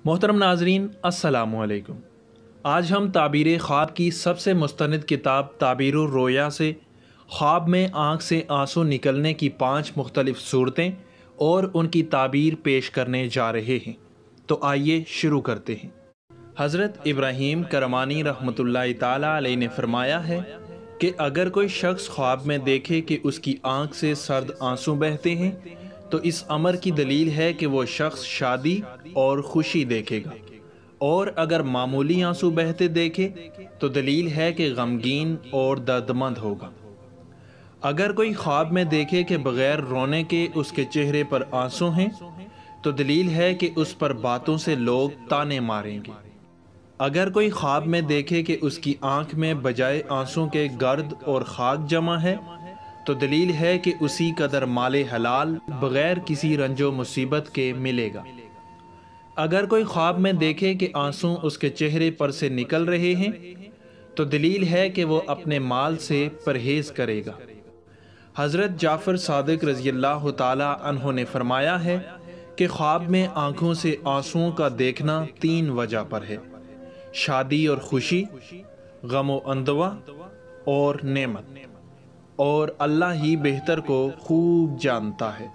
محترم ناظرین السلام علیکم۔ آج ہم تعبیر خواب کی سب سے مستند کتاب تعبیر الرؤیا سے خواب میں آنکھ سے آنسو نکلنے کی 5 مختلف صورتیں اور ان کی تعبیر پیش کرنے جا رہے ہیں، تو آئیے شروع کرتے ہیں۔ حضرت ابراہیم کرمانی رحمۃ اللہ تعالیٰ علیہ نے فرمایا ہے کہ اگر کوئی شخص خواب میں دیکھے کہ اس کی آنکھ سے سرد آنسو بہتے ہیں تو اس امر کی دلیل ہے کہ وہ شخص شادی اور خوشی دیکھے گا، اور اگر معمولی آنسو بہتے دیکھے تو دلیل ہے کہ غمگین اور دردمند ہوگا۔ اگر کوئی خواب میں دیکھے کہ بغیر رونے کے اس کے چہرے پر آنسو ہیں تو دلیل ہے کہ اس پر باتوں سے لوگ تانے ماریں گے۔ اگر کوئی خواب میں دیکھے کہ اس کی آنکھ میں بجائے آنسوں کے گرد اور خاک جمع ہے تو دلیل ہے کہ اسی قدر مال حلال بغیر کسی رنج و مصیبت کے ملے گا۔ اگر کوئی خواب میں دیکھے کہ آنسو اس کے چہرے پر سے نکل رہے ہیں تو دلیل ہے کہ وہ اپنے مال سے پرہیز کرے گا۔ حضرت جعفر صادق رضی اللہ تعالی عنہ نے فرمایا ہے کہ خواب میں آنکھوں سے آنسوؤں کا دیکھنا 3 وجہ پر ہے: شادی اور خوشی، غم و اندوہ اور نعمت، اور اللہ ہی بہتر کو خوب جانتا ہے۔